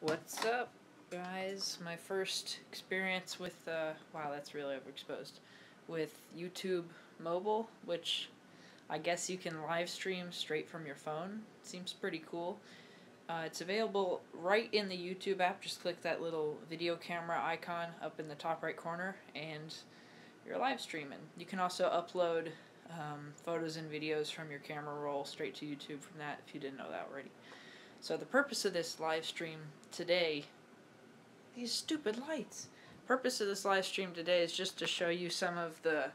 What's up, guys? My first experience with, wow, that's really overexposed, with YouTube Mobile, which I guess you can live stream straight from your phone. Seems pretty cool. It's available right in the YouTube app. Just click that little video camera icon up in the top right corner, and you're live streaming. You can also upload photos and videos from your camera roll straight to YouTube from that, if you didn't know that already. So the purpose of this live stream today, these stupid lights. Purpose of this live stream today is just to show you some of the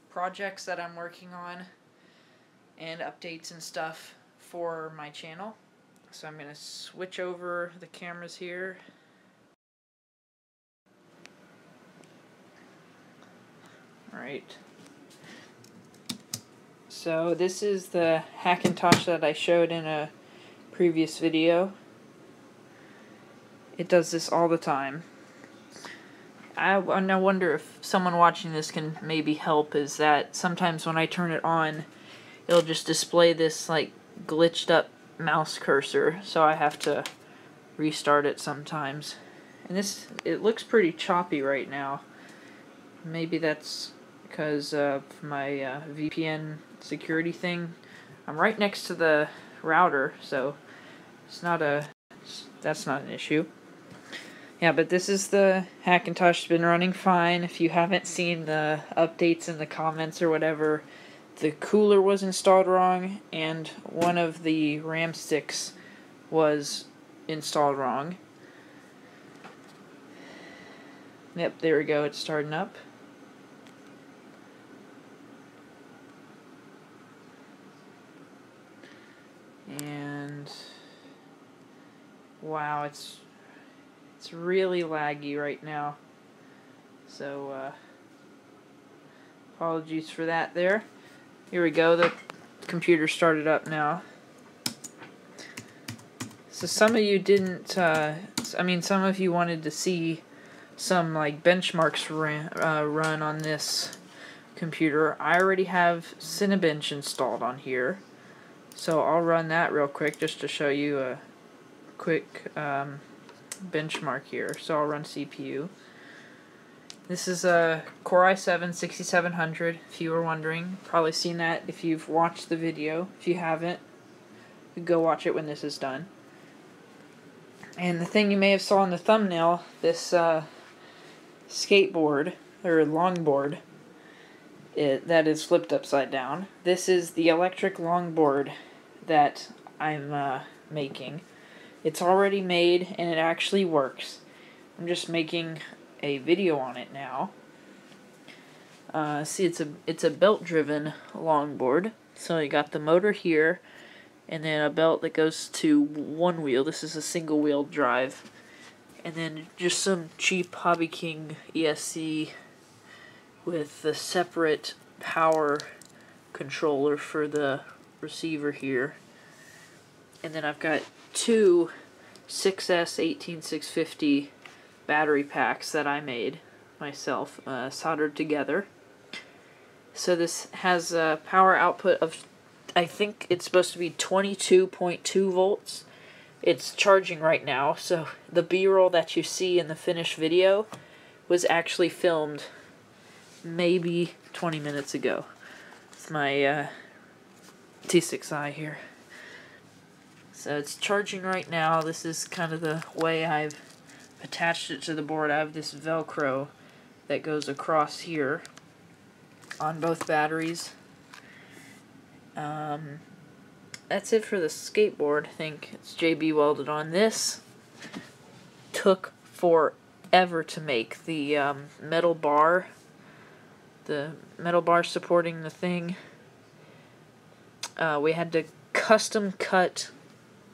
projects that I'm working on and updates and stuff for my channel. So I'm going to switch over the cameras here. Alright. So this is the Hackintosh that I showed in a previous video. It does this all the time. I wonder if someone watching this can maybe help, is that sometimes when I turn it on, it'll just display this like glitched up mouse cursor, so I have to restart it sometimes. And it looks pretty choppy right now. Maybe that's because of my VPN security thing. I'm right next to the router, so that's not an issue. Yeah, but this is the Hackintosh. It's been running fine. If you haven't seen the updates in the comments or whatever, the cooler was installed wrong, and one of the RAM sticks was installed wrong. Yep, there we go. It's starting up. And wow, it's really laggy right now. So apologies for that there. Here we go. The computer started up now. So some of you didn't some of you wanted to see some like benchmarks run on this computer. I already have Cinebench installed on here. So I'll run that real quick just to show you a quick benchmark here. So I'll run CPU. This is a Core i7 6700, if you were wondering. Probably seen that if you've watched the video. If you haven't, you can go watch it when this is done. And the thing you may have saw in the thumbnail, this skateboard, or longboard, that is flipped upside down. This is the electric longboard that I'm making. It's already made and it actually works. I'm just making a video on it now. See, it's a belt-driven longboard. So you got the motor here, and then a belt that goes to one wheel. This is a single-wheel drive, and then just some cheap Hobby King ESC with the separate power controller for the receiver here. And then I've got two 6S 18650 battery packs that I made myself, soldered together. So this has a power output of, I think it's supposed to be 22.2 volts. It's charging right now, so the B-roll that you see in the finished video was actually filmed maybe 20 minutes ago. It's my T6i here. So it's charging right now. This is kind of the way I've attached it to the board. I have this Velcro that goes across here on both batteries. That's it for the skateboard. I think it's JB welded on. This took forever to make. The metal bar supporting the thing, we had to custom cut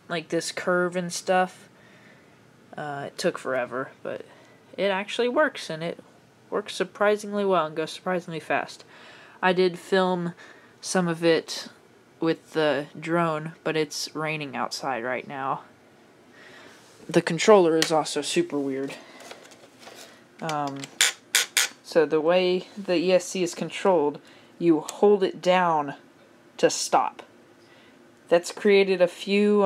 like this curve and stuff. It took forever, but it actually works, and it works surprisingly well and goes surprisingly fast. I did film some of it with the drone, but it's raining outside right now. The controller is also super weird. So the way the ESC is controlled, you hold it down to stop. That's created a few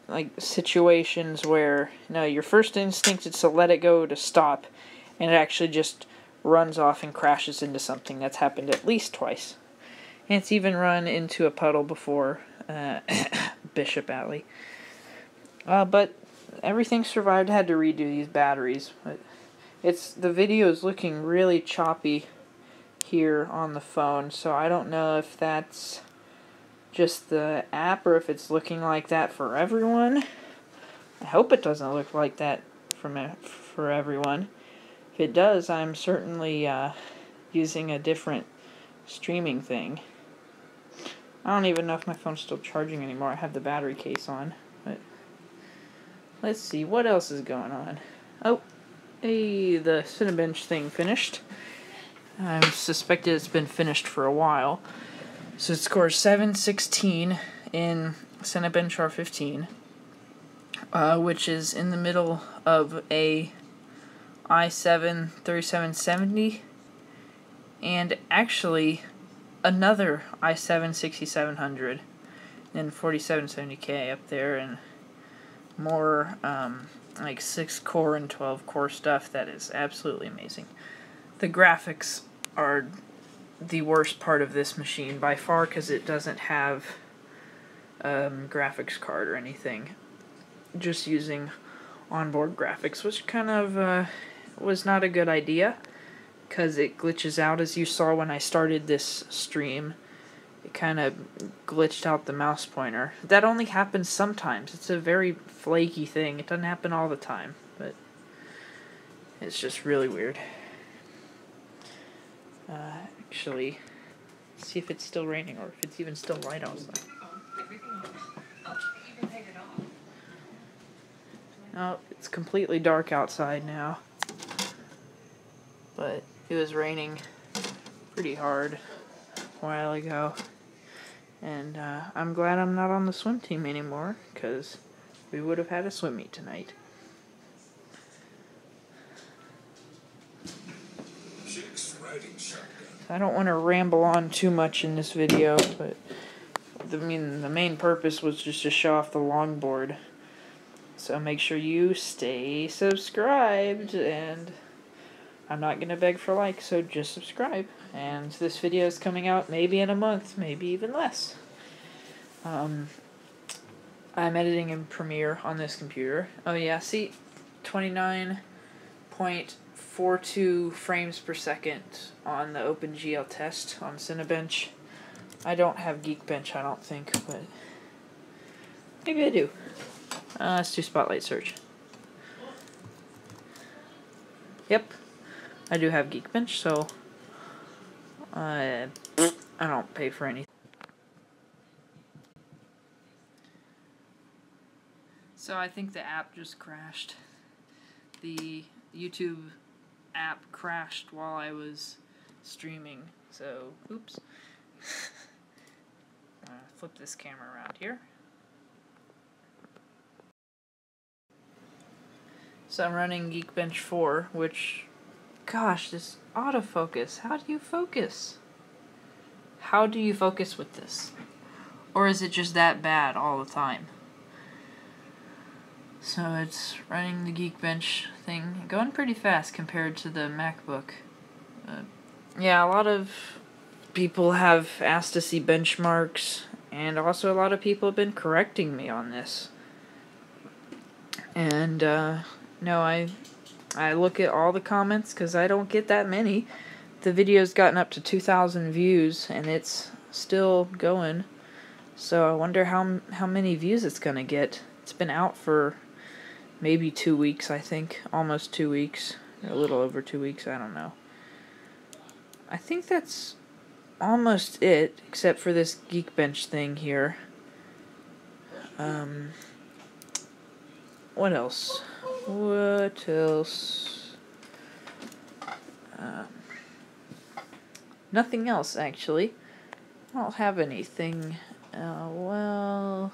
like situations where your first instinct is to let it go to stop, and it actually just runs off and crashes into something. That's happened at least twice. And it's even run into a puddle before, Bishop Alley. But everything survived. I had to redo these batteries. But the video is looking really choppy here on the phone, so I don't know if that's just the app or if it's looking like that for everyone. I hope it doesn't look like that for everyone. If it does, I'm certainly using a different streaming thing. I don't even know if my phone's still charging anymore. I have the battery case on. But let's see, what else is going on? Oh, hey, the Cinebench thing finished. I suspected it's been finished for a while. So it scores 716 in Cinebench R15, which is in the middle of a i7 3770 and actually another i7 6700 and 4770K up there, and more like 6 core and 12 core stuff that is absolutely amazing. The graphics are the worst part of this machine by far because it doesn't have graphics card or anything. Just using onboard graphics, which kind of was not a good idea because it glitches out, as you saw when I started this stream. It kind of glitched out the mouse pointer. That only happens sometimes. It's a very flaky thing. It doesn't happen all the time, but it's just really weird. Actually, let's see if it's still raining or if it's even still light outside. Oh, it's completely dark outside now. But it was raining pretty hard a while ago. And I'm glad I'm not on the swim team anymore, because we would have had a swim meet tonight. I don't want to ramble on too much in this video, but the main purpose was just to show off the longboard. So make sure you stay subscribed, and I'm not going to beg for likes, so just subscribe. And this video is coming out maybe in a month, maybe even less. I'm editing in Premiere on this computer. Oh yeah, see, 29.42 frames per second on the OpenGL test on Cinebench. I don't have Geekbench, I don't think, but maybe I do. Let's do Spotlight Search. Yep, I do have Geekbench, so I don't pay for anything. So I think the app just crashed. The YouTube app crashed while I was streaming, so oops. Flip this camera around here. So I'm running Geekbench 4, which, gosh, this autofocus, how do you focus? How do you focus with this? Or is it just that bad all the time? So it's running the Geekbench thing, going pretty fast compared to the MacBook. Yeah, a lot of people have asked to see benchmarks, and also a lot of people have been correcting me on this. And no, I look at all the comments because I don't get that many. The video's gotten up to 2,000 views, and it's still going. So I wonder how many views it's gonna get. It's been out for maybe 2 weeks, I think. Almost 2 weeks. Or a little over 2 weeks, I don't know. I think that's almost it, except for this Geekbench thing here. What else? What else? Nothing else, actually. I don't have anything. Well...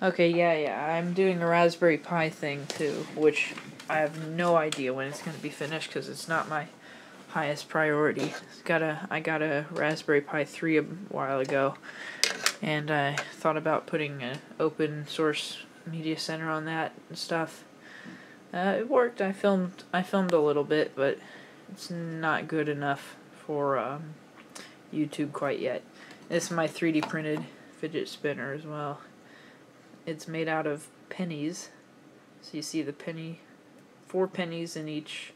Okay, yeah, I'm doing a Raspberry Pi thing, too, which I have no idea when it's going to be finished, because it's not my highest priority. I got a Raspberry Pi 3 a while ago, and I thought about putting an open source media center on that and stuff. It worked. I filmed a little bit, but it's not good enough for YouTube quite yet. This is my 3D printed fidget spinner as well. It's made out of pennies, so you see the penny, 4 pennies in each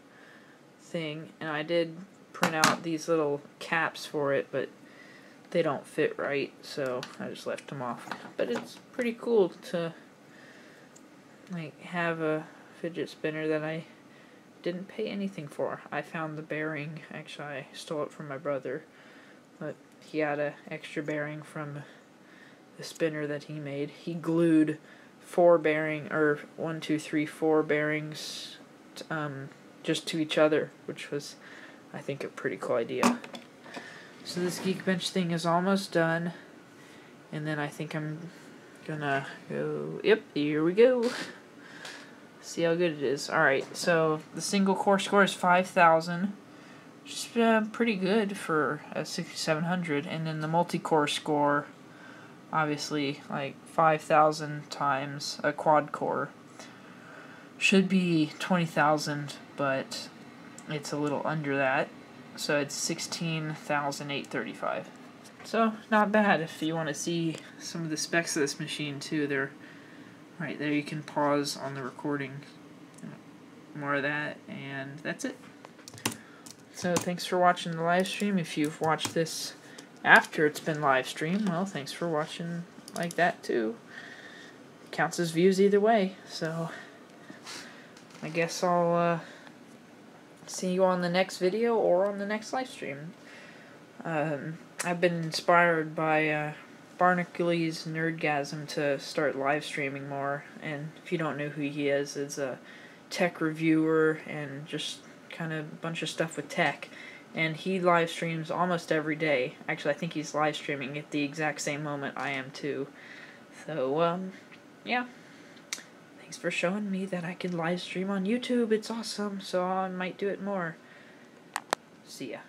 thing, and I did print out these little caps for it, but they don't fit right, so I just left them off. But it's pretty cool to like have a fidget spinner that I didn't pay anything for. I found the bearing. Actually, I stole it from my brother, but he had an extra bearing from the spinner that he made. He glued 4 bearings just to each other, which was, I think, a pretty cool idea. So this Geekbench thing is almost done, and then I think I'm gonna go, yep, here we go. See how good it is. Alright, so the single core score is 5,000, which is pretty good for a 6700, and then the multi-core score, obviously, like 5,000 times a quad core, should be 20,000, but it's a little under that, so it's 16,835. So, not bad. If you want to see some of the specs of this machine too, they're right there. You can pause on the recording. More of that, and that's it. So, thanks for watching the live stream. If you've watched this after it's been live streamed, well, thanks for watching like that too. Counts as views either way, so I guess I'll see you on the next video or on the next live stream. I've been inspired by Barnacules Nerdgasm to start live streaming more, and if you don't know who he is, it's a tech reviewer and just kind of a bunch of stuff with tech, and he live streams almost every day. Actually, I think he's live streaming at the exact same moment I am too. So, yeah. Thanks for showing me that I can live stream on YouTube. It's awesome, so I might do it more. See ya.